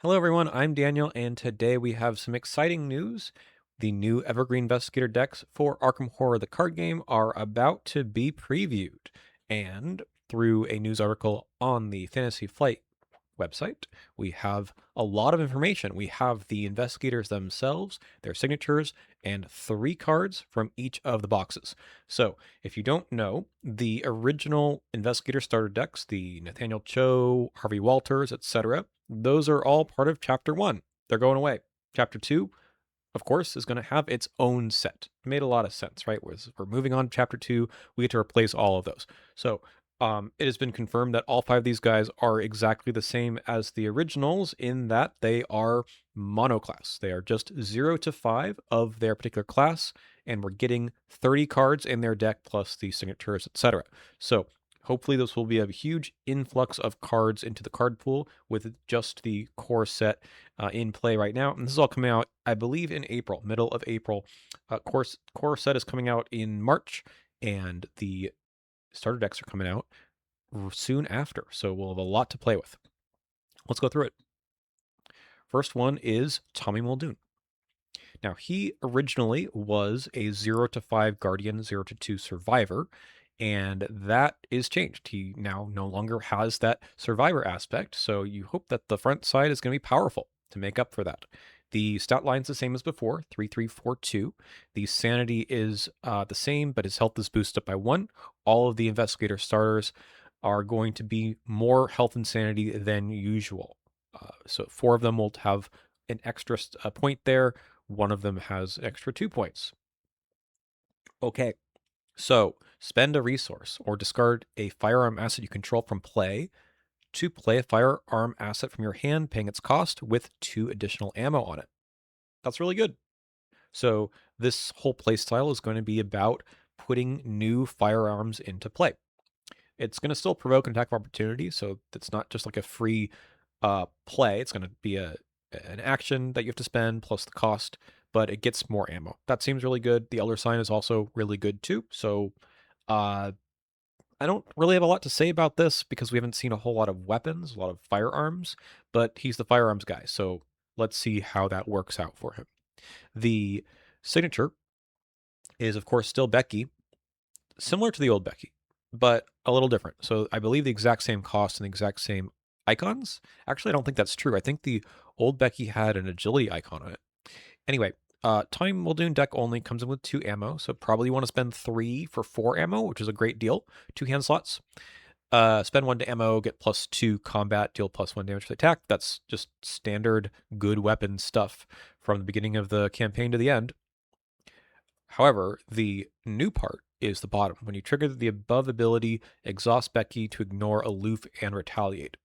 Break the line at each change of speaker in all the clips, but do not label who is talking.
Hello, everyone. I'm Daniel, and today we have some exciting news. The new Evergreen Investigator decks for Arkham Horror, the card game, are about to be previewed. And through a news article on the Fantasy Flight website, we have a lot of information. We have the investigators themselves, their signatures, and 3 cards from each of the boxes. So, if you don't know, the original investigator starter decks, the Nathaniel Cho, Harvey Walters, etc., those are all part of Chapter 1. They're going away. Chapter 2, of course, is going to have its own set. It made a lot of sense, right? We're moving on to Chapter 2. We get to replace all of those. So it has been confirmed that all 5 of these guys are exactly the same as the originals in that they are monoclass. They are just 0 to 5 of their particular class, and we're getting 30 cards in their deck plus the signatures, etc. So hopefully this will be a huge influx of cards into the card pool with just the core set in play right now. And this is all coming out, I believe, in April, middle of April. Core set is coming out in March, and the starter decks are coming out soon after. So we'll have a lot to play with. Let's go through it. First one is Tommy Muldoon. Now, he originally was a 0 to 5 Guardian, 0 to 2 Survivor, and that is changed. He now no longer has that Survivor aspect, so you hope that the front side is going to be powerful to make up for that. The stat line's the same as before, 3-3-4-2. The sanity is the same, but his health is boosted up by 1. All of the investigator starters are going to be more health and sanity than usual. So 4 of them will have an extra point there. One of them has extra 2 points. Okay, so spend a resource or discard a firearm asset you control from play to play a firearm asset from your hand, paying its cost with 2 additional ammo on it. That's really good. So this whole playstyle is going to be about putting new firearms into play. It's going to still provoke an attack of opportunity, so it's not just like a free play. It's going to be an action that you have to spend plus the cost, but it gets more ammo. That seems really good. The Elder Sign is also really good too. So I don't really have a lot to say about this because we haven't seen a whole lot of weapons, a lot of firearms, but he's the firearms guy. So let's see how that works out for him. The signature is, of course, still Becky, similar to the old Becky, but a little different. So I believe the exact same cost and the exact same icons. Actually, I don't think that's true. I think the old Becky had an agility icon on it. Anyway, Time Muldoon deck only comes in with 2 ammo, so probably you want to spend 3 for 4 ammo, which is a great deal. 2 hand slots. Spend 1 to ammo, get +2 combat, deal +1 damage to the attack. That's just standard good weapon stuff from the beginning of the campaign to the end. However, the new part is the bottom. When you trigger the above ability, exhaust Becky to ignore, aloof, and retaliate.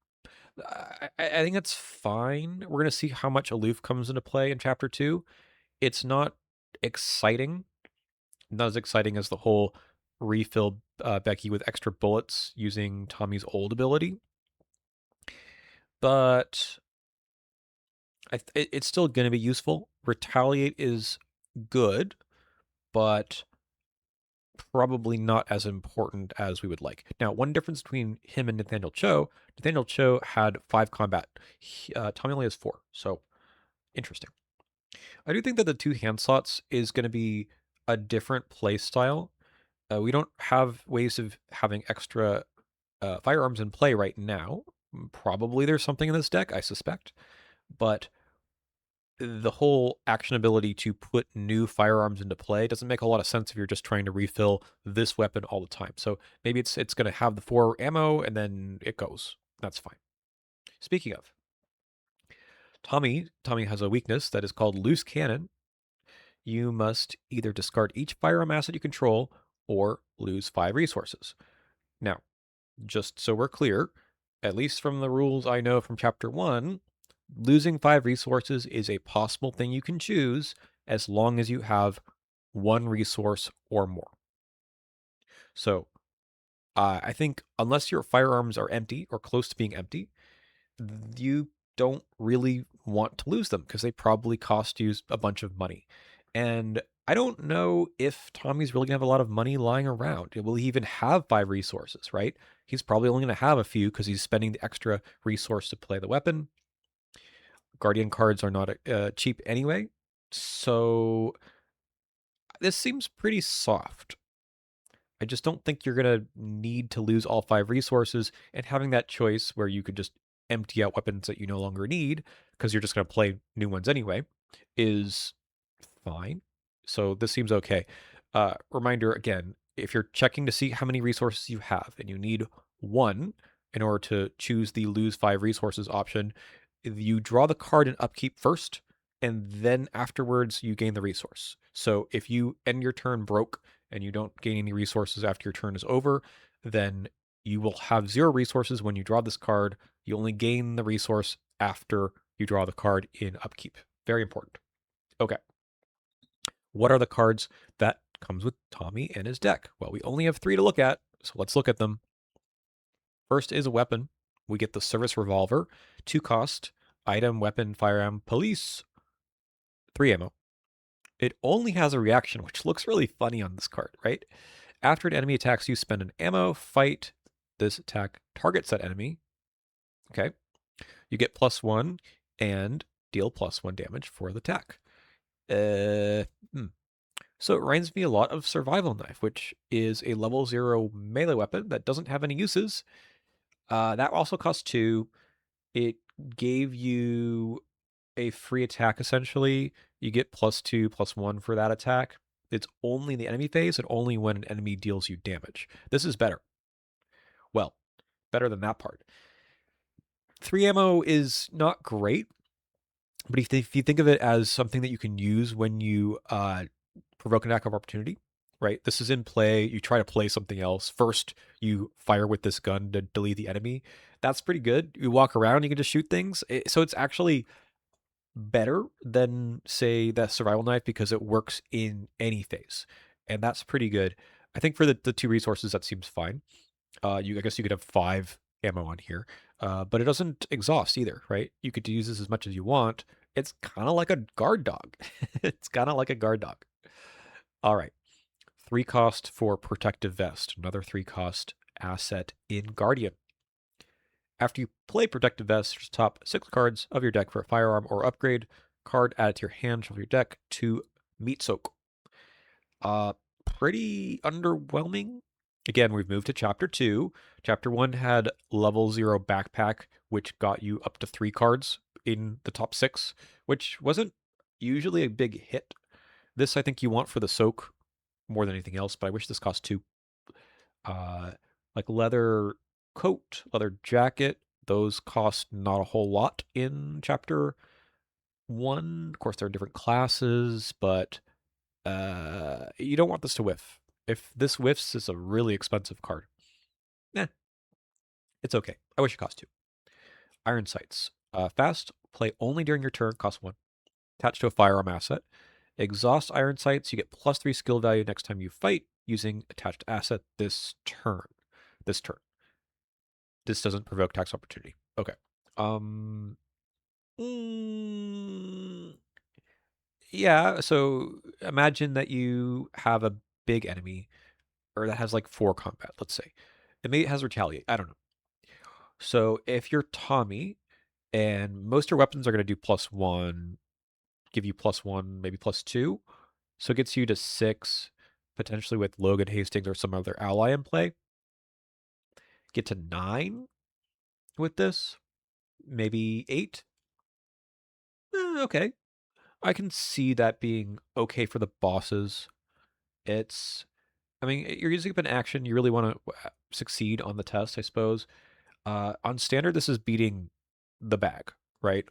I think that's fine. We're going to see how much aloof comes into play in Chapter 2. It's not exciting. Not as exciting as the whole refill Becky with extra bullets using Tommy's old ability. But it's still going to be useful. Retaliate is good, but probably not as important as we would like. Now, one difference between him and Nathaniel Cho had 5 combat. Tommy only has 4, so interesting. I do think that the 2 hand slots is going to be a different play style. We don't have ways of having extra firearms in play right now. Probably there's something in this deck, I suspect, but the whole action ability to put new firearms into play doesn't make a lot of sense if you're just trying to refill this weapon all the time. So maybe it's going to have the 4 ammo and then it goes. That's fine. Speaking of, Tommy has a weakness that is called loose cannon. You must either discard each firearm asset you control or lose 5 resources. Now, just so we're clear, at least from the rules I know from Chapter 1, losing 5 resources is a possible thing you can choose as long as you have 1 resource or more. So I think unless your firearms are empty or close to being empty, you don't really want to lose them because they probably cost you a bunch of money. And I don't know if Tommy's really gonna have a lot of money lying around. Will he even have 5 resources, right? He's probably only gonna have a few because he's spending the extra resource to play the weapon. Guardian cards are not cheap anyway. So this seems pretty soft. I just don't think you're going to need to lose all 5 resources, and having that choice where you could just empty out weapons that you no longer need because you're just going to play new ones anyway is fine. So this seems okay. Reminder again, if you're checking to see how many resources you have and you need 1 in order to choose the lose 5 resources option, you draw the card in upkeep first, and then afterwards you gain the resource. So if you end your turn broke and you don't gain any resources after your turn is over, then you will have 0 resources when you draw this card. You only gain the resource after you draw the card in upkeep. Very important. Okay. What are the cards that comes with Tommy and his deck? Well, we only have 3 to look at, so let's look at them. First is a weapon. We get the Service Revolver, 2 cost, item, weapon, firearm, police, 3 ammo. It only has a reaction, which looks really funny on this card, right? After an enemy attacks you, spend an ammo, fight. This attack targets that enemy. Okay. You get +1 and deal +1 damage for the attack. So it reminds me a lot of Survival Knife, which is a level 0 melee weapon that doesn't have any uses. That also costs 2. It gave you a free attack, essentially. You get +2, +1 for that attack. It's only in the enemy phase and only when an enemy deals you damage. This is better. Well, better than that part. 3 ammo is not great, but if you think of it as something that you can use when you provoke an attack of opportunity, right? This is in play. You try to play something else. First, you fire with this gun to delete the enemy. That's pretty good. You walk around, you can just shoot things. So it's actually better than, say, that Survival Knife because it works in any phase. And that's pretty good. I think for the 2 resources, that seems fine. I guess you could have 5 ammo on here, but it doesn't exhaust either, right? You could use this as much as you want. It's kind of like a guard dog. It's kind of like a guard dog. All right. 3 cost for Protective Vest, another 3 cost asset in Guardian. After you play Protective Vest, just top 6 cards of your deck for a firearm or upgrade. Card added to your hand, shuffle your deck to Meat Soak. Pretty underwhelming. Again, we've moved to Chapter 2. Chapter 1 had level 0 Backpack, which got you up to 3 cards in the top 6, which wasn't usually a big hit. This I think you want for the soak more than anything else, but I wish this cost 2. Like leather coat, leather jacket, those cost not a whole lot in Chapter 1. Of course, there are different classes, but you don't want this to whiff. If this whiffs, it's a really expensive card. It's okay. I wish it cost 2. Iron Sights. Fast, play only during your turn, cost 1. Attached to a firearm asset. Exhaust Iron Sights, you get +3 skill value next time you fight using attached asset this turn. This doesn't provoke tax opportunity. Okay. Yeah, so imagine that you have a big enemy, or that has like 4 combat, let's say. And maybe it has retaliate. I don't know. So if you're Tommy, and most of your weapons are going to do +1, give you +1, maybe +2. So it gets you to 6, potentially with Logan Hastings or some other ally in play. Get to 9 with this, maybe 8. Okay. I can see that being okay for the bosses. I mean, you're using up an action. You really want to succeed on the test, I suppose. On standard, this is beating the bag, right?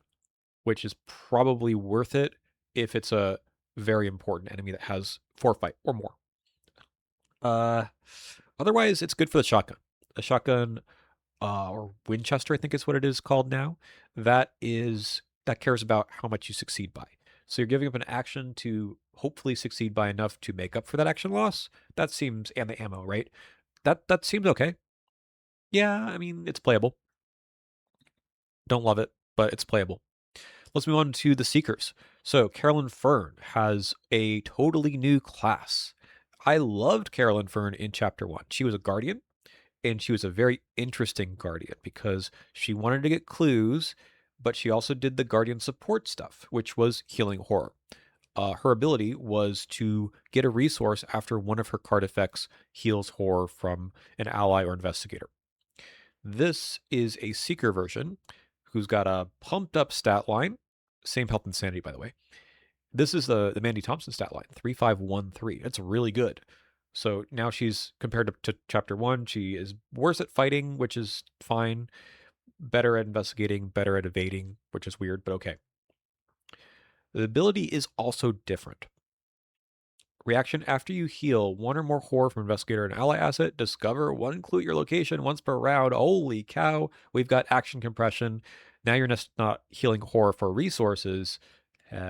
Which is probably worth it if it's a very important enemy that has forfight or more. Otherwise, it's good for the shotgun. The shotgun, or Winchester, I think is what it is called now. That cares about how much you succeed by. So you're giving up an action to hopefully succeed by enough to make up for that action loss. That seems, and the ammo, right? That seems okay. Yeah, I mean, it's playable. Don't love it, but it's playable. Let's move on to the Seekers. So Carolyn Fern has a totally new class. I loved Carolyn Fern in Chapter 1. She was a guardian, and she was a very interesting guardian because she wanted to get clues, but she also did the Guardian support stuff, which was healing horror. Her ability was to get a resource after one of her card effects heals horror from an ally or investigator. This is a Seeker version who's got a pumped up stat line, same health and sanity, by the way. This is the Mandy Thompson stat line, 3513. It's really good. So now she's compared to chapter one, she is worse at fighting, which is fine, better at investigating, better at evading, which is weird, but okay. The ability is also different. Reaction after you heal one or more horror from investigator and ally asset, discover one clue at your location once per round. Holy cow, we've got action compression. Now you're just not healing horror for resources,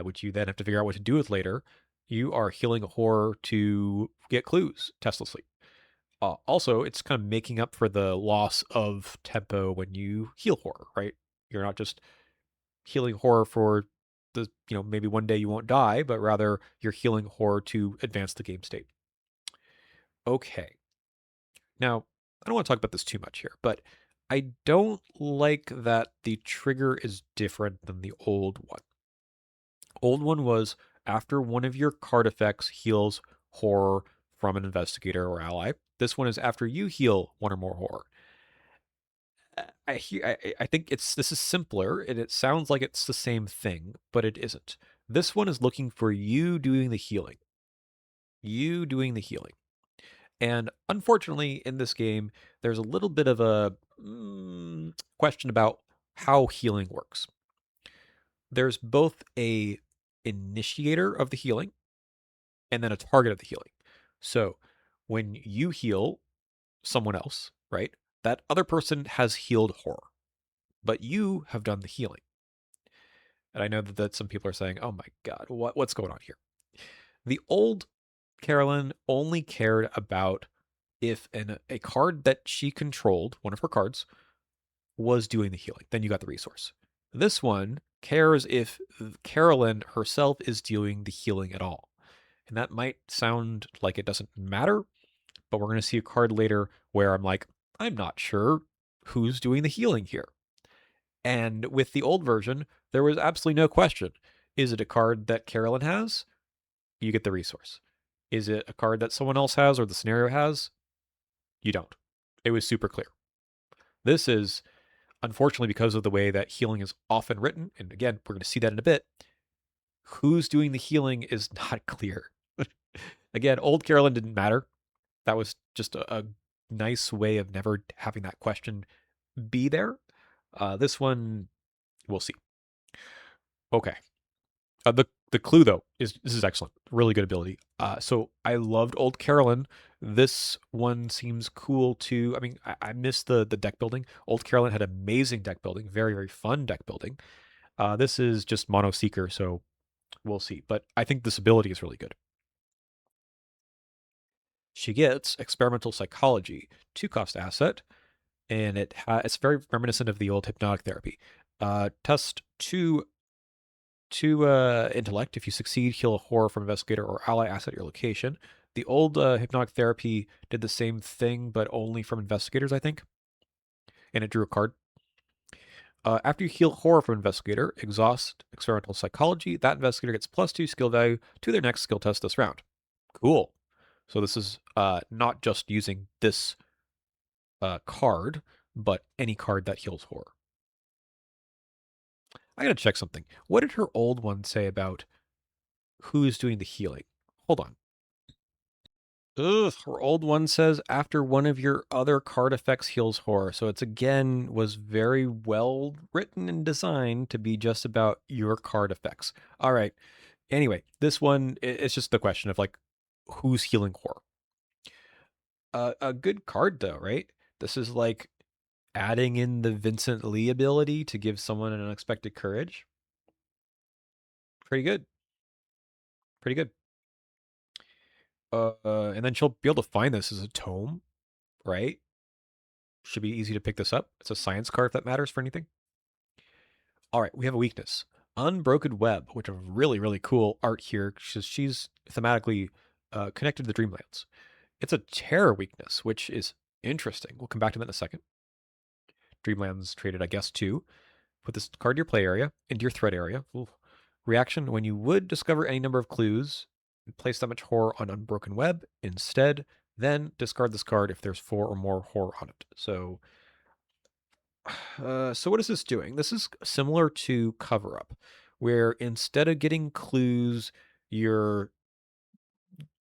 which you then have to figure out what to do with later. You are healing horror to get clues testlessly. Also, it's kind of making up for the loss of tempo when you heal horror, right? You're not just healing horror for maybe one day you won't die, but rather you're healing horror to advance the game state. Okay. Now, I don't want to talk about this too much here, but I don't like that the trigger is different than the old one. Old one was after one of your card effects heals horror from an investigator or ally. This one is after you heal one or more horror. I think this is simpler and it sounds like it's the same thing, but it isn't. This one is looking for you doing the healing. You doing the healing. And unfortunately, in this game, there's a little bit of a question about how healing works. There's both a initiator of the healing and then a target of the healing. So when you heal someone else, right, that other person has healed horror, but you have done the healing. And I know that some people are saying, "Oh my God, what's going on here?" The old Carolyn only cared about if a card that she controlled, one of her cards, was doing the healing. Then you got the resource. This one cares if Carolyn herself is doing the healing at all. And that might sound like it doesn't matter, but we're going to see a card later where I'm like, I'm not sure who's doing the healing here. And with the old version, there was absolutely no question. Is it a card that Carolyn has? You get the resource. Is it a card that someone else has or the scenario has? You don't. It was super clear. This is, unfortunately, because of the way that healing is often written, and again, we're going to see that in a bit, who's doing the healing is not clear. Again, old Carolyn didn't matter. That was just a nice way of never having that question be there. This one, we'll see. Okay. The clue though is this is excellent, really good ability. So I loved old Carolyn. This one seems cool too. I mean, I missed the deck building. Old Carolyn had amazing deck building, very very fun deck building. This is just mono seeker, so we'll see. But I think this ability is really good. She gets experimental psychology, 2-cost asset, and it's very reminiscent of the old hypnotic therapy. Test two intellect. If you succeed, heal a horror from investigator or ally asset at your location. The old hypnotic therapy did the same thing, but only from investigators, I think. And it drew a card. After you heal horror from investigator, exhaust experimental psychology. That investigator gets +2 skill value to their next skill test this round. Cool. So this is not just using this card, but any card that heals horror. I gotta check something. What did her old one say about who's doing the healing? Hold on. Ugh, her old one says after one of your other card effects heals horror. So it's again was very well written and designed to be just about your card effects. All right. Anyway, this one it's just the question of like who's healing horror. A good card though, right? This is like adding in the Vincent Lee ability to give someone an unexpected courage. Pretty good. Pretty good. And then she'll be able to find this as a tome, right? Should be easy to pick this up. It's a science card if that matters for anything. All right, we have a weakness. Unbroken Web, which is really, really cool art here. She's thematically connected to the Dreamlands. It's a terror weakness, which is interesting. We'll come back to that in a second. Dreamlands traded, I guess, too. Put this card in your play area, into your threat area. Ooh. Reaction: when you would discover any number of clues, place that much horror on Unbroken Web instead. Then discard this card if there's 4 or more horror on it. So what is this doing? This is similar to Cover Up, where instead of getting clues, you're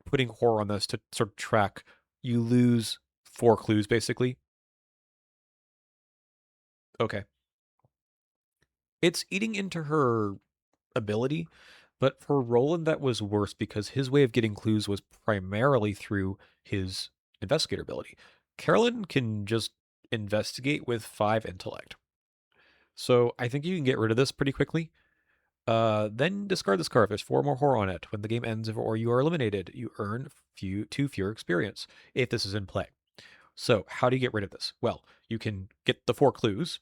putting horror on this to sort of track. You lose 4 clues basically. Okay, it's eating into her ability, but for Roland that was worse because his way of getting clues was primarily through his investigator ability. Carolyn can just investigate with 5 intellect. So I think you can get rid of this pretty quickly. Then discard this card if there's 4 more horror on it. When the game ends or you are eliminated, you earn 2 fewer experience if this is in play. So how do you get rid of this? Well, you can get the 4 clues,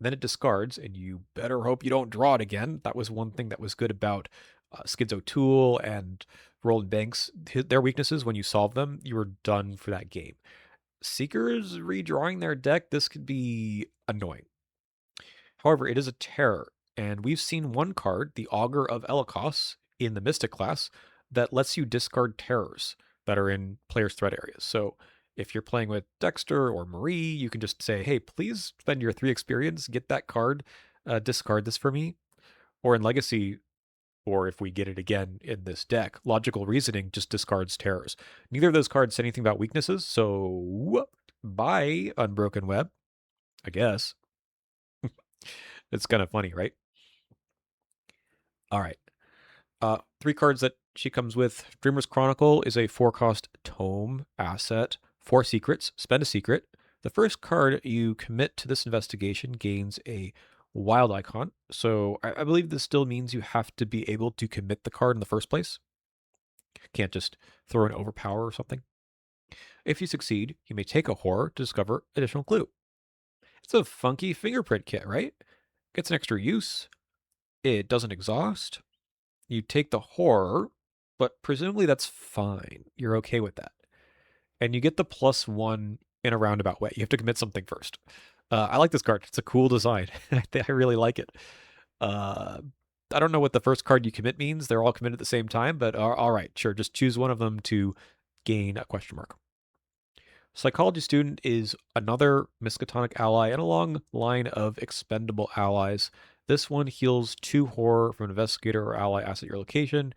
then it discards, and you better hope you don't draw it again. That was one thing that was good about Skids O'Toole and Roland Banks. Their weaknesses, when you solve them, you were done for that game. Seekers redrawing their deck, this could be annoying. However, it is a terror, and we've seen one card, the Augur of Elikos, in the Mystic class, that lets you discard terrors that are in players' threat areas. So if you're playing with Dexter or Marie, you can just say, hey, please spend your 3 experience, get that card, discard this for me. Or in Legacy, or if we get it again in this deck, Logical Reasoning just discards terrors. Neither of those cards say anything about weaknesses, so bye, Unbroken Web, I guess. It's kind of funny, right? All right. 3 cards that she comes with. Dreamer's Chronicle is a 4-cost tome asset. 4 secrets. Spend a secret. The first card you commit to this investigation gains a wild icon. So I believe this still means you have to be able to commit the card in the first place. Can't just throw an overpower or something. If you succeed, you may take a horror to discover additional clue. It's a funky fingerprint kit, right? Gets an extra use. It doesn't exhaust. You take the horror, but presumably that's fine. You're okay with that. And you get the +1 in a roundabout way. You have to commit something first. I like this card. It's a cool design. I really like it. Uh, I don't know what the first card you commit means. They're all committed at the same time, but all right, sure. Just choose one of them to gain a question mark. Psychology Student is another Miskatonic ally and a long line of expendable allies. This one heals 2 horror from an investigator or ally asset at your location.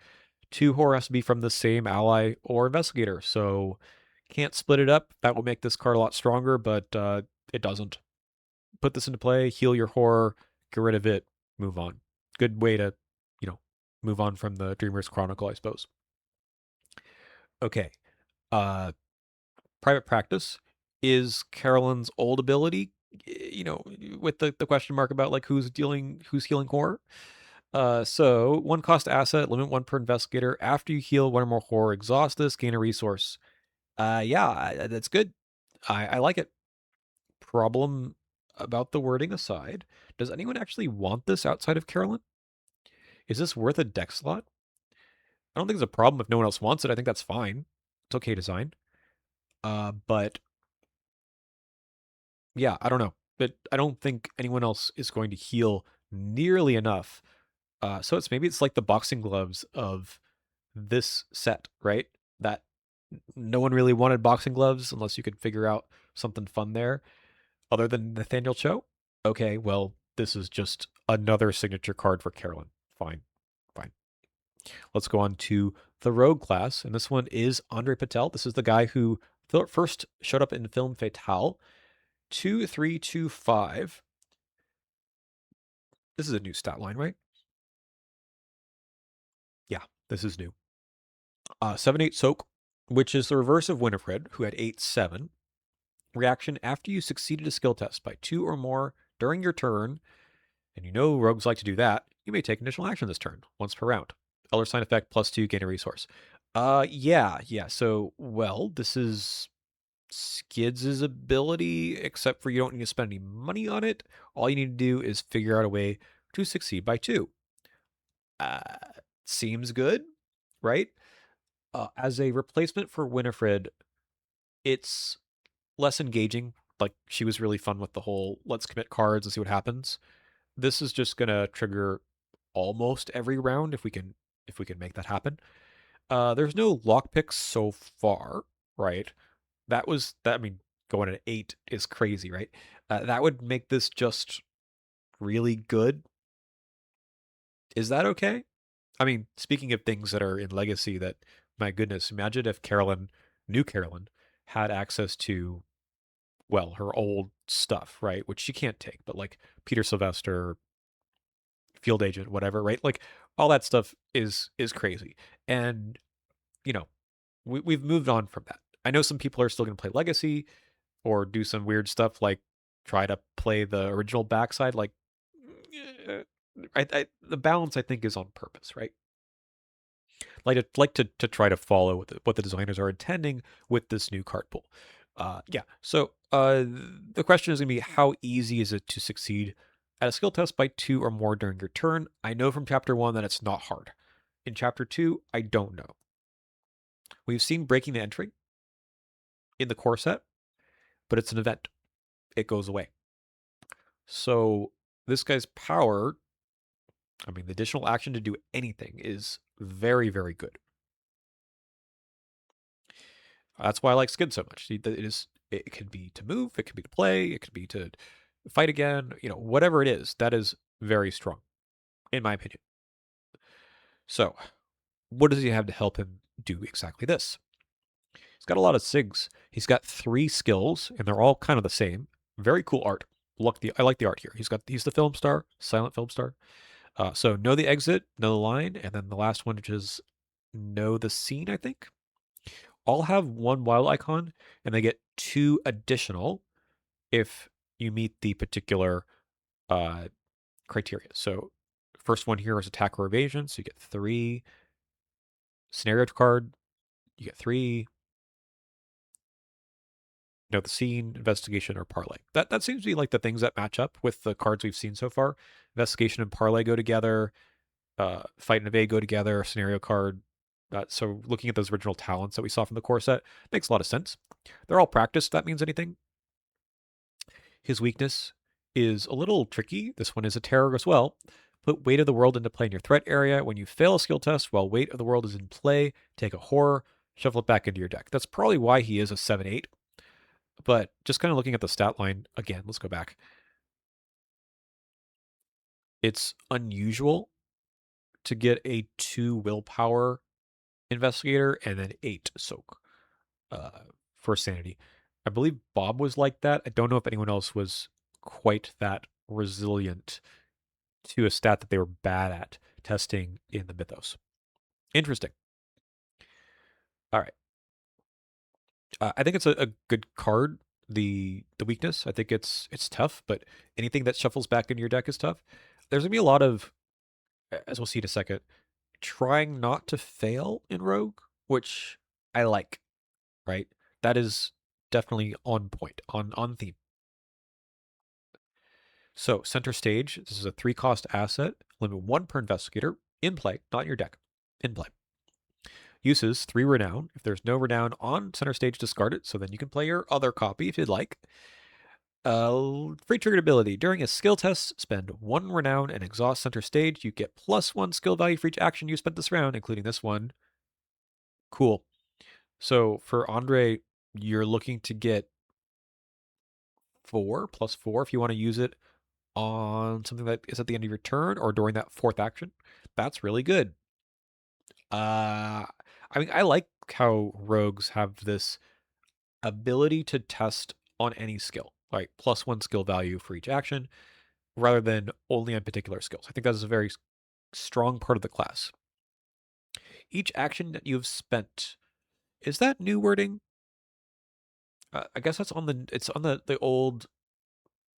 2 horror has to be from the same ally or investigator, so can't split it up. That will make this card a lot stronger, but it doesn't. Put this into play, heal your horror, get rid of it, move on. Good way to, move on from the Dreamer's Chronicle, I suppose. Okay. Uh, Private Practice is Carolyn's old ability, with the question mark about like who's healing horror. So 1 cost asset, limit 1 per investigator. After you heal 1 or more horror, exhaust this, gain a resource. Yeah, that's good. I like it. Problem about the wording aside, does anyone actually want this outside of Carolyn? Is this worth a deck slot? I don't think it's a problem if no one else wants it. I think that's fine. It's okay design. But yeah, I don't know. But I don't think anyone else is going to heal nearly enough. So maybe it's like the boxing gloves of this set, right? That no one really wanted boxing gloves unless you could figure out something fun there other than Nathaniel Cho. Okay, well, this is just another signature card for Carolyn. Fine. Fine. Let's go on to the Rogue class. And this one is Andre Patel. This is the guy who first showed up in film Fatale. 2-3-2-5. This is a new stat line, right? Yeah, this is new. 7-8 Soak, which is the reverse of Winifred, who had 8-7. Reaction: after you succeeded a skill test by 2 or more during your turn, and you know rogues like to do that, you may take initial action this turn, once per round. Elder sign effect +2, gain a resource. Yeah. So, well, this is Skids' ability, except for you don't need to spend any money on it. All you need to do is figure out a way to succeed by 2. Uh, Seems good, right? As a replacement for Winifred, it's less engaging. Like, she was really fun with the whole let's commit cards and see what happens. this is just gonna trigger almost every round if we can make that happen. There's no lockpicks so far, right? That was that. I mean, going at 8 is crazy, right? That would make this just really good. Is that okay? I mean, speaking of things that are in Legacy, that my goodness, imagine if new Carolyn, had access to, well, her old stuff, right? Which she can't take, but like Peter Sylvester, Field Agent, whatever, right? Like all that stuff is crazy, and you know we've moved on from that. I know some people are still going to play Legacy or do some weird stuff like try to play the original backside. Like, eh, the balance I think is on purpose, right? Like to try to follow what the designers are intending with this new card pool. Yeah. So the question is going to be, how easy is it to succeed at a skill test by 2 or more during your turn? I know from chapter 1 that it's not hard. In chapter 2, I don't know. We've seen breaking the entry in the core set, but it's an event. It goes away. So this guy's power, I mean, the additional action to do anything is very, very good. That's why I like Skid so much. It could be to move, it could be to play, it could be to fight again, whatever it is, that is very strong, in my opinion. So, what does he have to help him do exactly this? He's got a lot of SIGs. He's got 3 skills, and they're all kind of the same. Very cool art. I like the art here. He's the film star, silent film star. So know the exit, know the line, and then the last one, which is know the scene, I think. All have 1 wild icon, and they get 2 additional if you meet the particular uh, criteria. So first one here is attack or evasion, so you get 3. Scenario card, you get 3. Know the scene, investigation, or parlay. That seems to be like the things that match up with the cards we've seen so far. Investigation and parlay go together. Fight and evade go together. Scenario card. So looking at those original talents that we saw from the core set makes a lot of sense. They're all practiced. If that means anything. His weakness is a little tricky. This one is a terror as well. Put weight of the world into play in your threat area. When you fail a skill test while weight of the world is in play, take a horror, shuffle it back into your deck. That's probably why he is a 7/8. But just kind of looking at the stat line again, let's go back. It's unusual to get a 2 willpower investigator and then 8 soak uh, for sanity. I believe Bob was like that. I don't know if anyone else was quite that resilient to a stat that they were bad at testing in the mythos. Interesting. All right. I think it's a good card. The weakness, I think it's tough, but anything that shuffles back into your deck is tough. There's gonna be a lot of, as we'll see in a second, trying not to fail in Rogue, which I like. Right, that is definitely on point, on theme. So center stage, this is a 3-cost asset, limit 1 per investigator, in play, not in your deck, in play. Uses 3 renown. If there's no renown on center stage, discard it, so then you can play your other copy if you'd like. Free triggered ability. During a skill test, spend 1 renown and exhaust center stage. You get +1 skill value for each action you spent this round, including this one. Cool. So for Andre, you're looking to get 4 +4 if you want to use it on something that is at the end of your turn or during that 4th action. That's really good. I mean, I like how rogues have this ability to test on any skill, like +1 skill value for each action, rather than only on particular skills. I think that is a very strong part of the class. Each action that you've spent, is that new wording? I guess that's it's on the old,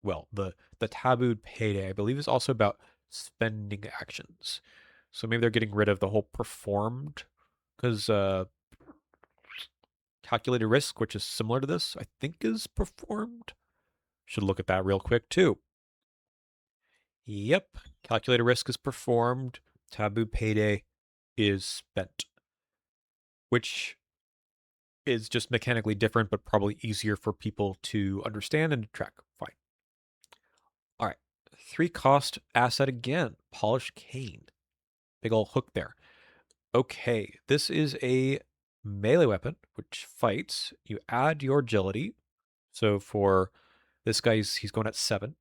well, the tabooed payday. I believe is also about spending actions. So maybe they're getting rid of the whole performed, because calculated risk, which is similar to this, I think is performed. Should look at that real quick too. Yep, calculated risk is performed. Taboo payday is spent, which is just mechanically different, but probably easier for people to understand and to track. Fine. All right. 3 cost asset again. Polished cane. Big ol' hook there. Okay, this is a melee weapon, which fights. You add your agility. So for this guy, he's going at 7.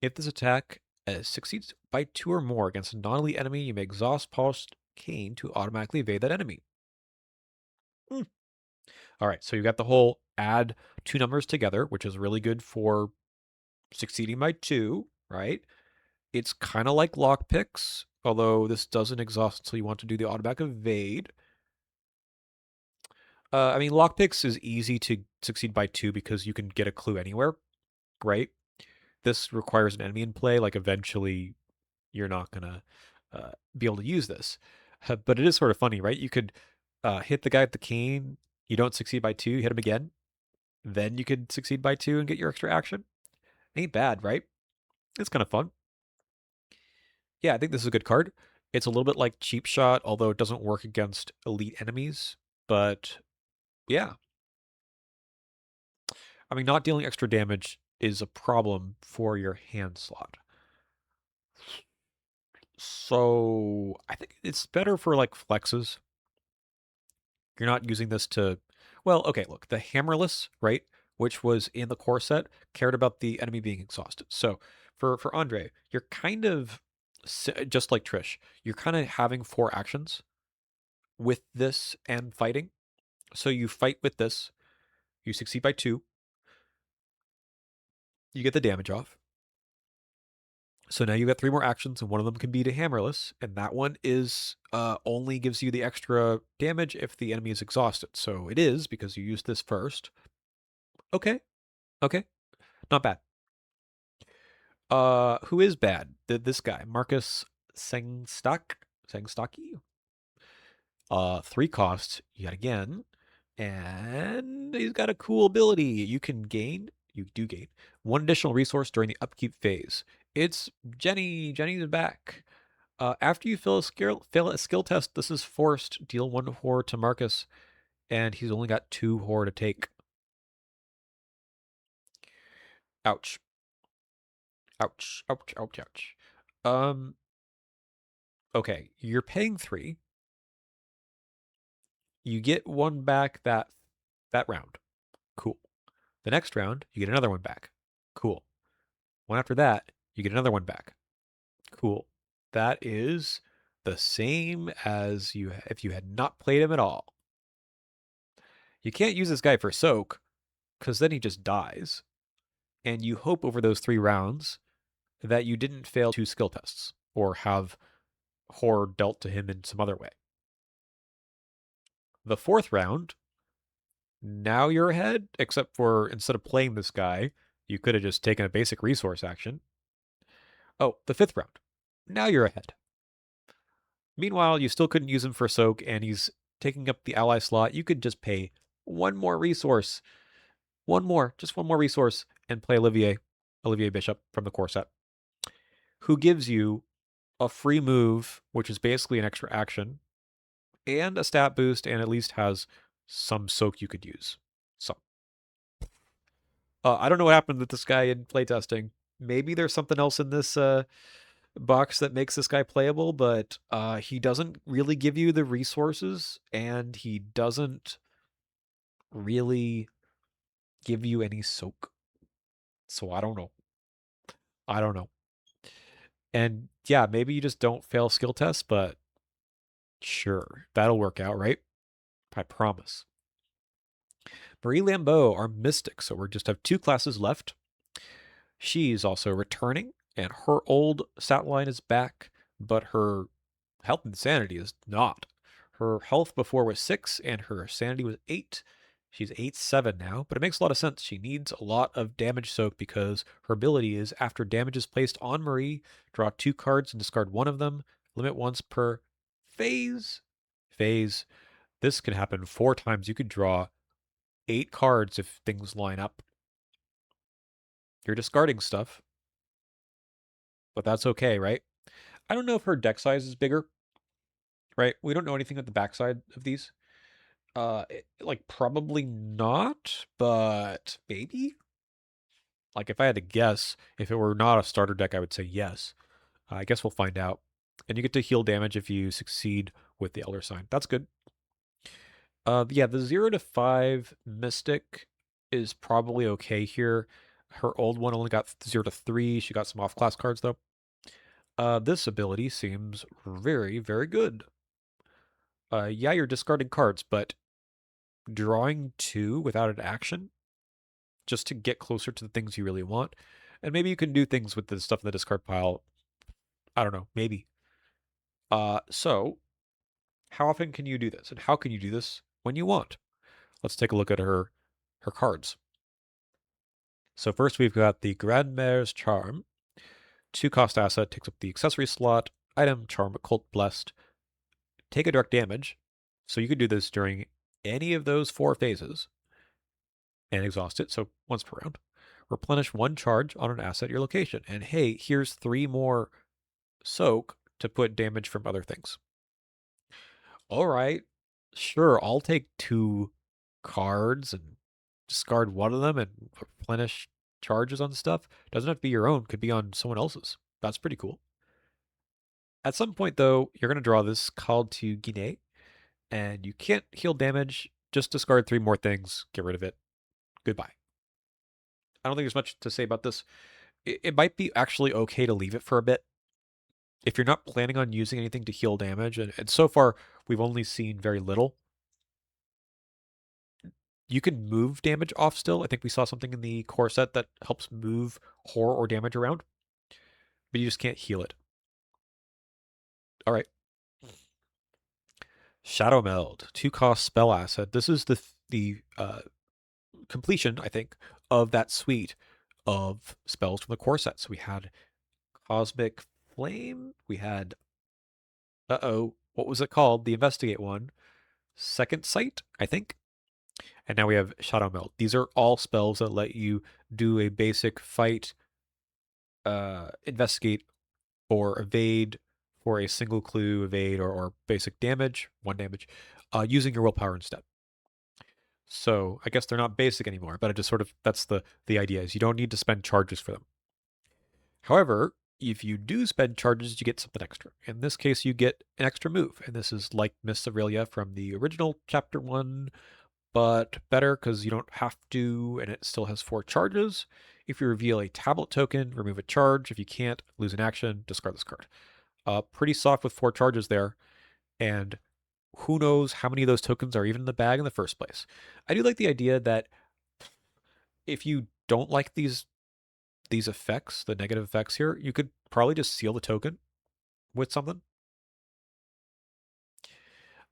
If this attack succeeds by 2 or more against a non-elite enemy, you may exhaust Polished Cane to automatically evade that enemy. All right, so you got the whole add 2 numbers together, which is really good for succeeding by 2, right? It's kind of like lockpicks, although this doesn't exhaust until you want to do the automatic evade. I mean, lockpicks is easy to succeed by 2 because you can get a clue anywhere, right? This requires an enemy in play. Like, eventually, you're not going to be able to use this. But it is sort of funny, right? You could hit the guy with the cane. You don't succeed by 2, you hit him again. Then you could succeed by 2 and get your extra action. Ain't bad, right? It's kind of fun. Yeah, I think this is a good card. It's a little bit like Cheap Shot, although it doesn't work against elite enemies. But yeah, I mean, not dealing extra damage is a problem for your hand slot. So I think it's better for like flexes. You're not using this to, well, okay, look, the hammerless, right, which was in the core set, cared about the enemy being exhausted. So for Andre, you're kind of just like Trish, you're kind of having 4 actions with this and fighting. So you fight with this, you succeed by 2, you get the damage off. So now you got 3 more actions, and one of them can be to hammerless, and that one is only gives you the extra damage if the enemy is exhausted. So it is because you used this first. Okay, okay, not bad. Who is bad? This guy, Marcus Sengstacke. 3 costs yet again, and he's got a cool ability. You do gain 1 additional resource during the upkeep phase. It's Jenny. Jenny's back. After you fail a skill test, this is forced. Deal 1 horror to Marcus, and he's only got 2 horror to take. Ouch. Ouch. Ouch. Ouch. Ouch. Okay, you're paying 3. You get 1 back that round. Cool. The next round, you get another 1 back. Cool. One after that, you get another 1 back. Cool. That is the same as if you had not played him at all. You can't use this guy for soak, because then he just dies. And you hope over those 3 rounds that you didn't fail 2 skill tests or have horror dealt to him in some other way. The 4th round, now you're ahead, except for instead of playing this guy, you could have just taken a basic resource action. Oh, the 5th round, now you're ahead. Meanwhile, you still couldn't use him for soak, and he's taking up the ally slot. You could just pay 1 more resource. Just one more resource, and play Olivier Bishop from the core set, who gives you a free move, which is basically an extra action, and a stat boost, and at least has some soak you could use. So, I don't know what happened with this guy in playtesting. Maybe there's something else in this box that makes this guy playable, but he doesn't really give you the resources, and he doesn't really give you any soak. So I don't know. I don't know. And yeah, maybe you just don't fail skill tests, but sure, that'll work out, right? I promise. Marie Lambeau, our mystic. So we just have 2 classes left. She's also returning, and her old stat line is back, but her health and sanity is not. Her health before was 6, and her sanity was 8. She's 8-7 now, but it makes a lot of sense. She needs a lot of damage soak because her ability is after damage is placed on Marie, draw 2 cards and discard 1 of them. Limit once per phase. This can happen 4 times. You could draw 8 cards if things line up. You're discarding stuff, but that's okay, right? I don't know if her deck size is bigger, right? We don't know anything at the backside of these. Like probably not, but maybe. Like if I had to guess, if it were not a starter deck, I would say yes. I guess we'll find out. And you get to heal damage if you succeed with the Elder Sign. That's good. Yeah, the 0 to 5 Mystic is probably okay here. Her old one only got 0 to 3. She got some off-class cards though. This ability seems very, very good. Yeah, you're discarding cards, but drawing 2 without an action just to get closer to the things you really want. And maybe you can do things with the stuff in the discard pile. I don't know, maybe. So how often can you do this? And how can you do this when you want? Let's take a look at her cards. So first we've got the Grandmare's Charm. 2 cost asset, takes up the accessory slot. Item, Charm, Occult Blessed. Take a direct damage. So you could do this during any of those 4 phases and exhaust it, so once per round. Replenish 1 charge on an asset at your location. And hey, here's 3 more soak to put damage from other things. All right, sure, I'll take 2 cards and discard one of them and replenish charges on stuff. Doesn't have to be your own, could be on someone else's. That's pretty cool. At some point, though, you're going to draw this Call to Guinea, and you can't heal damage. Just discard 3 more things, get rid of it. Goodbye. I don't think there's much to say about this. It might be actually okay to leave it for a bit. If you're not planning on using anything to heal damage, and so far we've only seen very little, you can move damage off still. I think we saw something in the core set that helps move horror or damage around, but you just can't heal it. All right. Shadow Meld, 2 cost spell asset. This is the completion, I think, of that suite of spells from the core set. So we had Cosmic Flame. We had, what was it called? The Investigate one. Second Sight, I think. And now we have Shadow Meld. These are all spells that let you do a basic fight, investigate, or evade for a single clue, evade, or basic damage, 1 damage, using your willpower instead. So I guess they're not basic anymore, but I just sort of, that's the idea is you don't need to spend charges for them. However, if you do spend charges, you get something extra. In this case, you get an extra move, and this is like Mists of Aurelia from the original Chapter 1, but better because you don't have to, and it still has 4 charges. If you reveal a tablet token, remove a charge. If you can't, lose an action, discard this card. Pretty soft with 4 charges there, and who knows how many of those tokens are even in the bag in the first place. I do like the idea that if you don't like these effects, the negative effects here, you could probably just seal the token with something.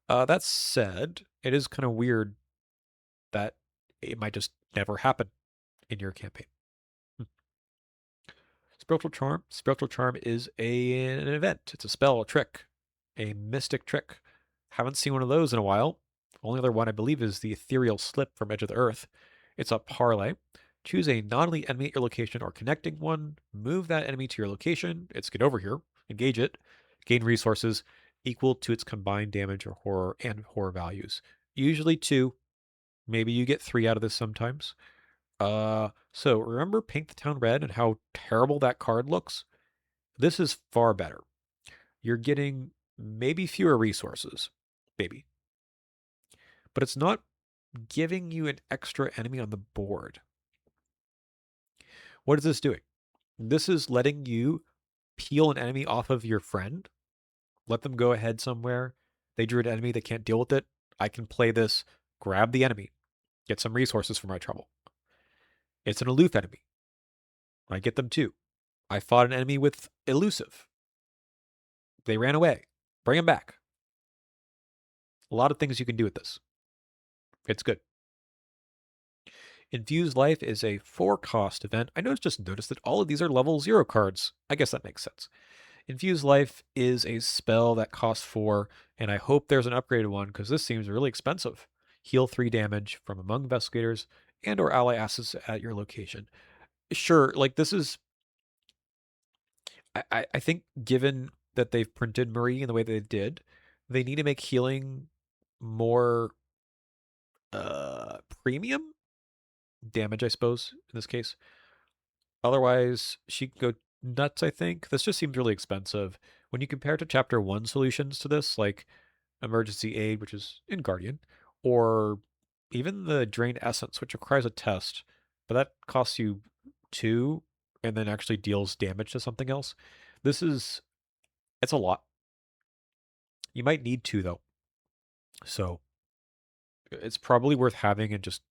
That said, it is kind of weird that it might just never happen in your campaign. Spiritual Charm. Spiritual Charm is an event. It's a spell, a trick, a mystic trick. Haven't seen one of those in a while. Only other one I believe is the Ethereal Slip from Edge of the Earth. It's a parlay. Choose a non-elite enemy at your location or connecting one. Move that enemy to your location. It's get over here. Engage it. Gain resources equal to its combined damage or horror values. Usually 2. Maybe you get 3 out of this sometimes. So remember Paint the Town Red and how terrible that card looks? This is far better. You're getting maybe fewer resources, maybe. But it's not giving you an extra enemy on the board. What is this doing? This is letting you peel an enemy off of your friend, let them go ahead somewhere. They drew an enemy, they can't deal with it. I can play this, grab the enemy, get some resources for my trouble. It's an aloof enemy. I get them too. I fought an enemy with elusive. They ran away. Bring them back. A lot of things you can do with this. It's good. Infused Life is a 4-cost event. I just noticed that all of these are level 0 cards. I guess that makes sense. Infused Life is a spell that costs 4, and I hope there's an upgraded one because this seems really expensive. Heal 3 damage from among investigators and or ally assets at your location. Sure, like this is... I think given that they've printed Marie in the way they did, they need to make healing more premium damage, I suppose, in this case. Otherwise, she can go nuts, I think. This just seems really expensive. When you compare it to Chapter 1 solutions to this, like Emergency Aid, which is in Guardian, or even the Drain Essence, which requires a test, but that costs you 2 and then actually deals damage to something else. This is, it's a lot. You might need 2, though. So it's probably worth having and just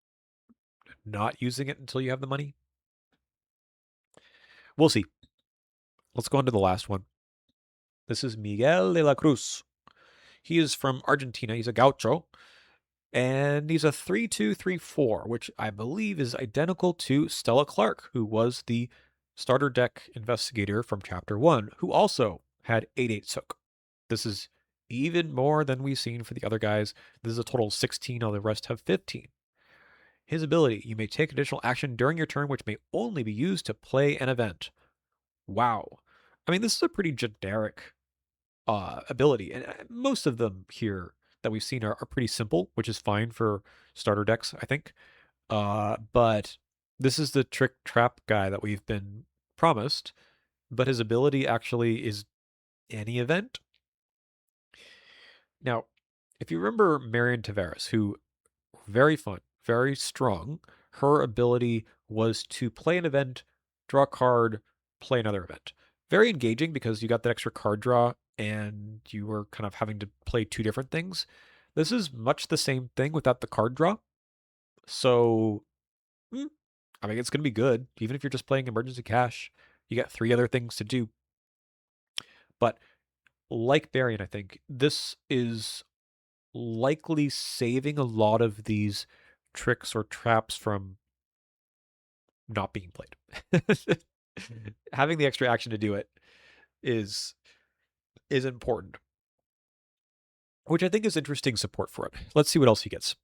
not using it until you have the money. We'll see. Let's go on to the last one. This is Miguel de la Cruz. He is from Argentina. He's a gaucho. And he's a 3-2-3-4, which I believe is identical to Stella Clark, who was the starter deck investigator from Chapter 1, who also had 8-8 Soak. This is even more than we've seen for the other guys. This is a total of 16, while the rest have 15. His ability, you may take additional action during your turn, which may only be used to play an event. Wow. I mean, this is a pretty generic ability, and most of them here that we've seen are pretty simple, which is fine for starter decks, I think. But this is the trick trap guy that we've been promised, but his ability actually is any event. Now, if you remember Marion Tavares, who very fun, very strong, her ability was to play an event, draw a card, play another event. Very engaging because you got that extra card draw and you were kind of having to play 2 different things. This is much the same thing without the card draw. So, I mean, it's going to be good. Even if you're just playing emergency cash, you got 3 other things to do. But like Barian, I think this is likely saving a lot of these tricks or traps from not being played. Having the extra action to do it is important, which I think is interesting support for it. Let's see what else he gets.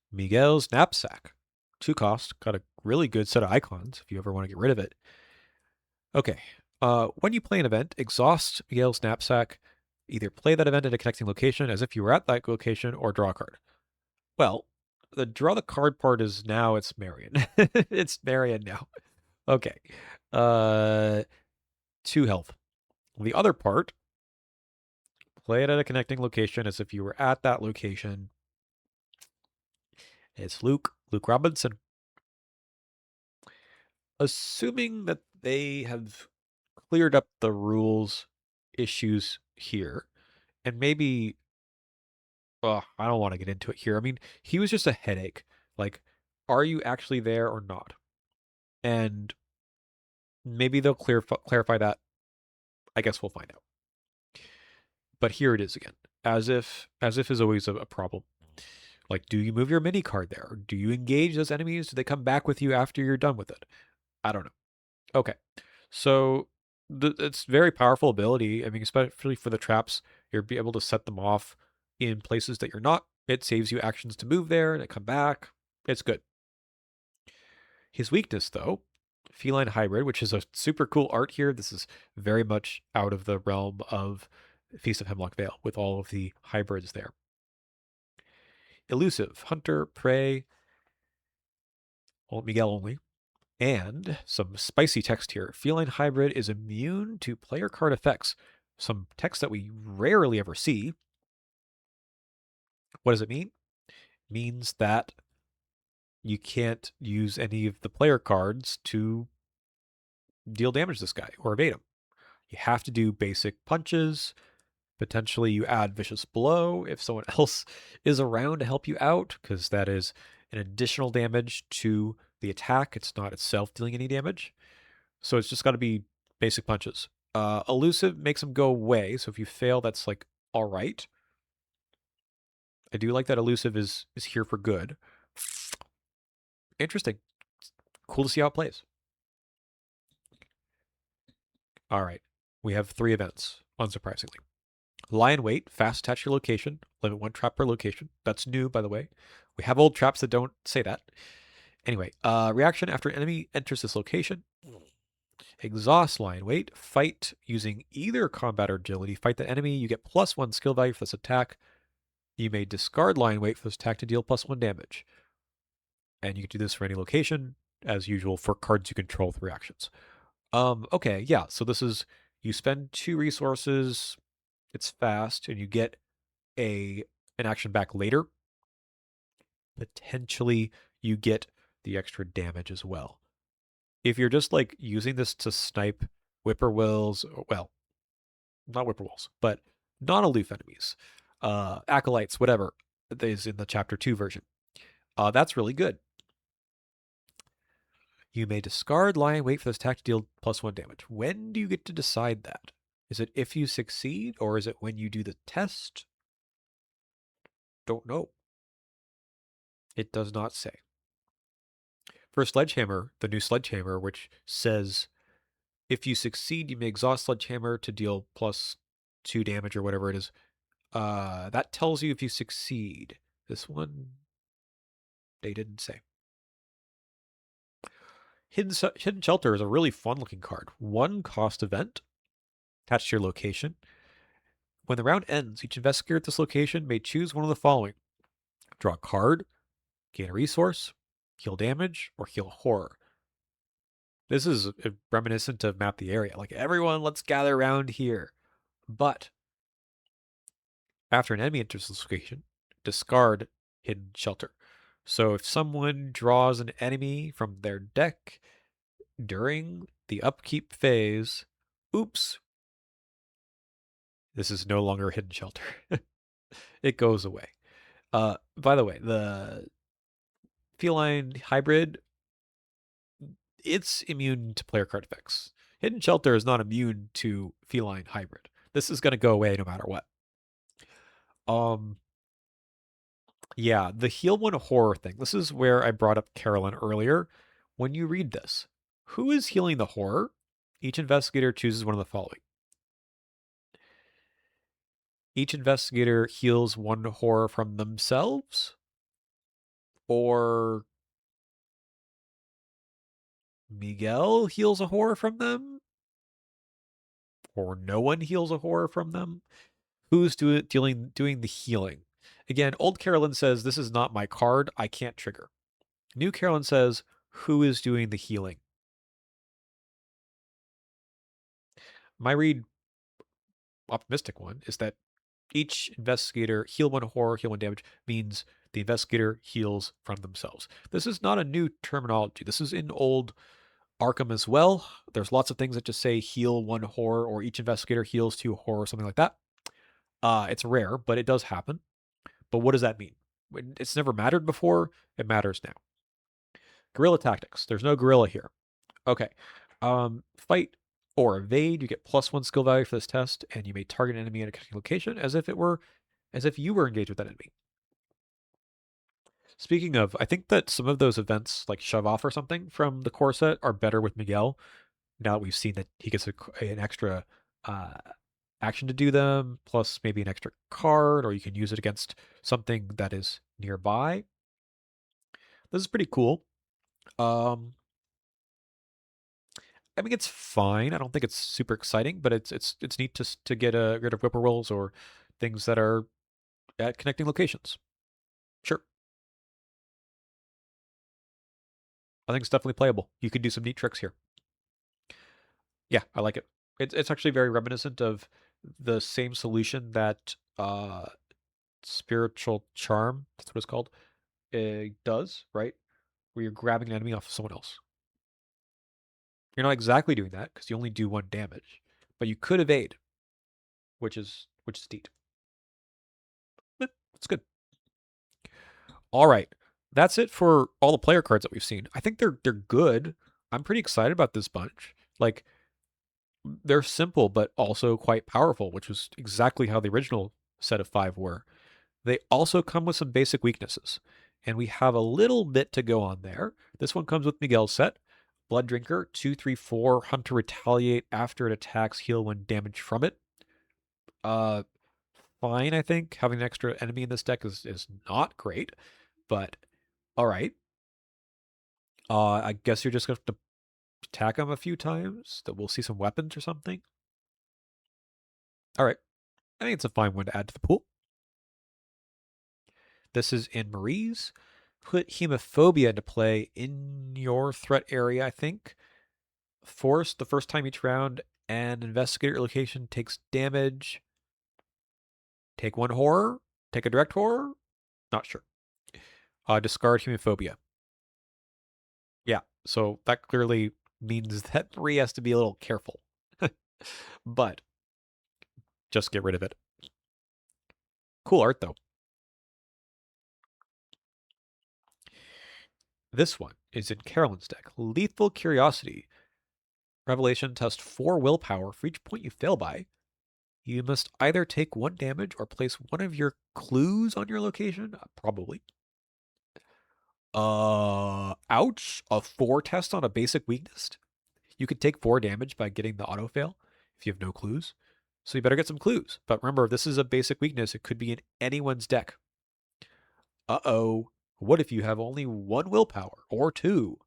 Miguel's Knapsack. 2 cost. Got a really good set of icons if you ever want to get rid of it. Okay. When you play an event, exhaust Miguel's Knapsack. Either play that event at a connecting location as if you were at that location or draw a card. Well, the draw the card part is now it's Marion. It's Marion now. Okay. 2 health. The other part, play it at a connecting location as if you were at that location. It's Luke Robinson. Assuming that they have cleared up the rules issues here, and maybe, I don't want to get into it here. I mean, he was just a headache. Like, are you actually there or not? And maybe they'll clarify that. I guess we'll find out. But here it is again, as if is always a problem. Like, do you move your mini card there? Or do you engage those enemies? Do they come back with you after you're done with it? I don't know. Okay, so it's very powerful ability. I mean, especially for the traps, you'll be able to set them off in places that you're not. It saves you actions to move there and come back. It's good. His weakness, though, Feline Hybrid, which is a super cool art here. This is very much out of the realm of Feast of Hemlock Vale with all of the hybrids there. Elusive, Hunter, Prey, well, Miguel only. And some spicy text here. Feline Hybrid is immune to player card effects. Some text that we rarely ever see. What does it mean? It means that you can't use any of the player cards to deal damage to this guy or evade him. You have to do basic punches. Potentially you add Vicious Blow if someone else is around to help you out, because that is an additional damage to the attack. It's not itself dealing any damage. So it's just got to be basic punches. Elusive makes them go away. So if you fail, that's like all right. I do like that elusive is here for good. Interesting. Cool to see how it plays. All right. We have 3 events, unsurprisingly. Lion Wait, fast attach your location, limit 1 trap per location. That's new, by the way. We have old traps that don't say that. Anyway, reaction after an enemy enters this location. Exhaust Lion Wait, fight using either combat or agility. Fight the enemy, you get +1 skill value for this attack. You may discard Lion Wait for this attack to deal +1 damage. And you can do this for any location. as usual, for cards you control with reactions. Okay, yeah, so this is, you spend 2 resources, it's fast, and you get an action back later. Potentially, you get the extra damage as well. If you're just like using this to snipe whippoorwills, well, not whippoorwills, but non-aloof enemies, acolytes, whatever, is in the chapter 2 version. That's really good. You may discard, lie in wait for this attack to deal +1 damage. When do you get to decide that? Is it if you succeed, or is it when you do the test? Don't know. It does not say. For Sledgehammer, the new Sledgehammer, which says if you succeed, you may exhaust Sledgehammer to deal +2 damage or whatever it is. That tells you if you succeed. This one, they didn't say. Hidden Shelter is a really fun-looking card. 1 cost event attached to your location. When the round ends, each investigator at this location may choose one of the following: draw a card, gain a resource, heal damage, or heal horror. This is reminiscent of Map the Area. Like, everyone, let's gather around here. But after an enemy enters this location, discard Hidden Shelter. So if someone draws an enemy from their deck during the upkeep phase, oops, this is no longer a Hidden Shelter. It goes away. By the way, the feline hybrid, it's immune to player card effects. Hidden Shelter is not immune to feline hybrid. This is going to go away no matter what. Yeah, the heal 1 horror thing. This is where I brought up Carolyn earlier. When you read this, who is healing the horror? Each investigator chooses one of the following. Each investigator heals 1 horror from themselves, or Miguel heals a horror from them, or no one heals a horror from them. Who's doing the healing? Again, old Carolyn says, this is not my card, I can't trigger. New Carolyn says, who is doing the healing? My read, optimistic one, is that each investigator heal 1 horror, heal 1 damage, means the investigator heals from themselves. This is not a new terminology. This is in old Arkham as well. There's lots of things that just say heal 1 horror, or each investigator heals 2 horror, something like that. It's rare, but it does happen. But what does that mean? It's never mattered before. It matters now. Guerrilla tactics. There's no guerrilla here. Okay. Fight or evade. You get +1 skill value for this test, and you may target an enemy in a connecting location as if you were engaged with that enemy. Speaking of, I think that some of those events, like shove off or something from the core set, are better with Miguel. Now that we've seen that he gets an extra action to do them, plus maybe an extra card, or you can use it against something that is nearby. This is pretty cool. I mean, it's fine. I don't think it's super exciting, but it's neat to get rid of whippoorwills or things that are at connecting locations. Sure, I think it's definitely playable. You can do some neat tricks here. Yeah, I like it. It's actually very reminiscent of the same solution that Spiritual Charm, that's what it's called, does, right? Where you're grabbing an enemy off of someone else. You're not exactly doing that because you only do 1 damage, but you could evade, which is neat. It's good. All right, that's it for all the player cards that we've seen. I think they're good. I'm pretty excited about this bunch. Like, they're simple but also quite powerful, which was exactly how the original set of 5 were. They also come with some basic weaknesses, and we have a little bit to go on there. This one comes with Miguel's set. Blood Drinker, 2/3/4, Hunt to Retaliate after it attacks, heal when damage from it. Uh, Fine, I think. Having an extra enemy in this deck is not great, but all right. I guess you're just going to attack him a few times, that we'll see some weapons or something. All right. I think it's a fine one to add to the pool. This is in Marie's. Put Hemophobia into play in your threat area, I think. Force the first time each round, and Investigator location takes damage. Take one horror. Take a direct horror. Not sure. Discard Hemophobia. Yeah, so that clearly means that Marie has to be a little careful. But just get rid of it. Cool art, though. This one is in Carolyn's deck. Lethal Curiosity. Revelation, test 4 willpower for each point you fail by. You must either take 1 damage or place one of your clues on your location. Probably. Ouch. A 4 test on a basic weakness. You could take 4 damage by getting the auto fail if you have no clues. So you better get some clues. But remember, this is a basic weakness. It could be in anyone's deck. Uh-oh. What if you have only 1 willpower or 2?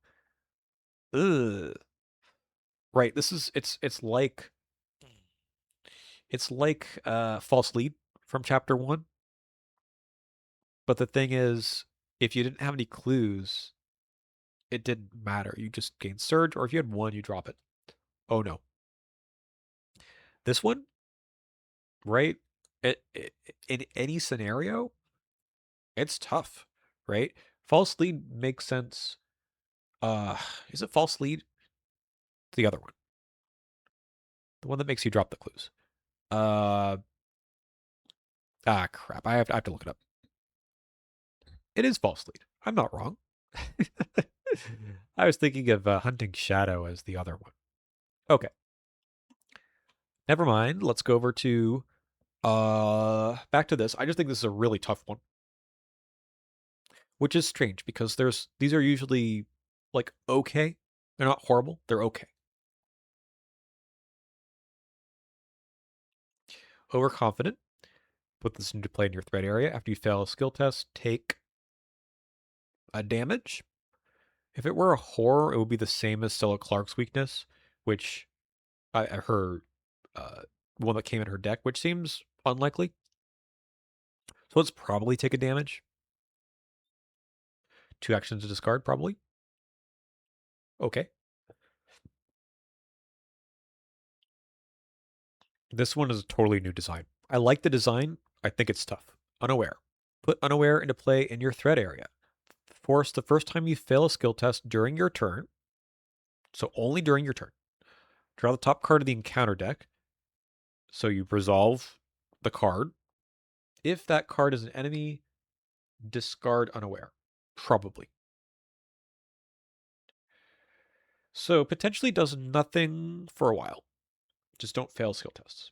Ugh. Right, this is it's like false lead from chapter 1. But the thing is, if you didn't have any clues, it didn't matter. You just gained surge, or if you had 1, you drop it. Oh no. This one, right? In any scenario, it's tough, right? False lead makes sense. Is it false lead? The other one. The one that makes you drop the clues. Uh crap. I have to look it up. It is false lead. I'm not wrong. I was thinking of Hunting Shadow as the other one. Okay. Never mind. Let's go over to back to this. I just think this is a really tough one. Which is strange because these are usually like okay. They're not horrible. They're okay. Overconfident. Put this into play in your threat area. After you fail a skill test, take a damage. If it were a horror, it would be the same as Stella Clark's weakness, which her one that came in her deck, which seems unlikely. So let's probably take a damage. 2 actions to discard, probably. Okay. This one is a totally new design. I like the design. I think it's tough. Unaware. Put Unaware into play in your threat area. Force the first time you fail a skill test during your turn. So only during your turn. Draw the top card of the encounter deck. So you resolve the card. If that card is an enemy, discard Unaware. Probably. So potentially does nothing for a while. Just don't fail skill tests.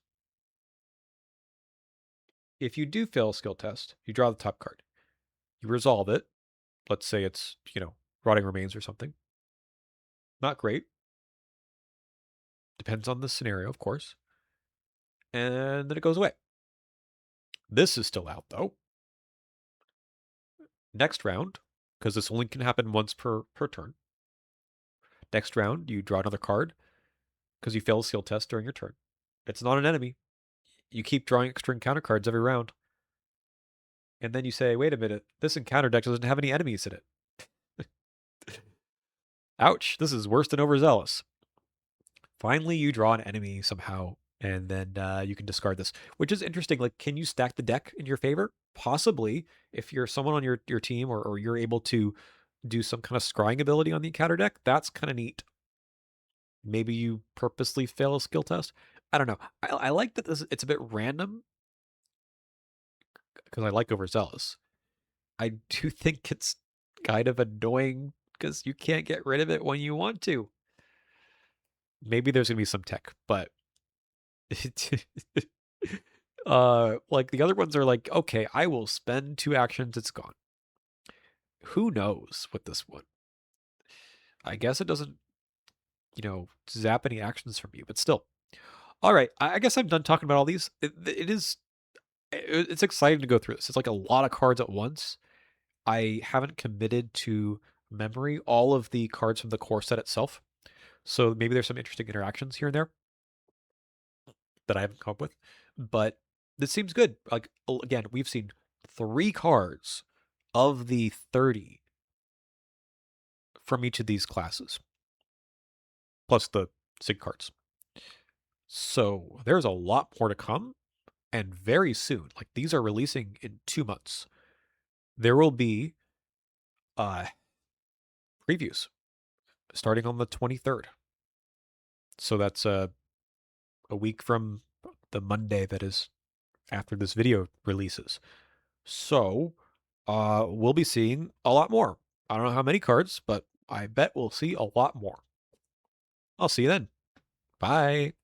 If you do fail a skill test, you draw the top card. You resolve it. Let's say it's, Rotting Remains or something. Not great. Depends on the scenario, of course. And then it goes away. This is still out, though. Next round, because this only can happen once per turn. Next round, you draw another card because you fail a skill test during your turn. It's not an enemy. You keep drawing extra encounter cards every round. And then you say, wait a minute, this encounter deck doesn't have any enemies in it. Ouch, this is worse than overzealous. Finally, you draw an enemy somehow, and then you can discard this, which is interesting. Like, can you stack the deck in your favor? Possibly, if you're someone on your team or you're able to do some kind of scrying ability on the encounter deck, that's kind of neat. Maybe you purposely fail a skill test. I don't know. I like that it's a bit random because I like overzealous. I do think it's kind of annoying because you can't get rid of it when you want to. Maybe there's gonna be some tech, but like the other ones are like, okay, I will spend 2 actions, it's gone. Who knows with this one? I guess it doesn't, zap any actions from you, but still. All right, I guess I'm done talking about all these. It's exciting to go through this. It's like a lot of cards at once. I haven't committed to memory all of the cards from the core set itself. So maybe there's some interesting interactions here and there that I haven't come up with. But this seems good. Like, again, we've seen 3 cards of the 30 from each of these classes, plus the SIG cards. So there's a lot more to come, and very soon. Like these are releasing in 2 months. There will be previews starting on the 23rd. So that's a week from the Monday that is after this video releases. So we'll be seeing a lot more. I don't know how many cards, but I bet we'll see a lot more. I'll see you then. Bye.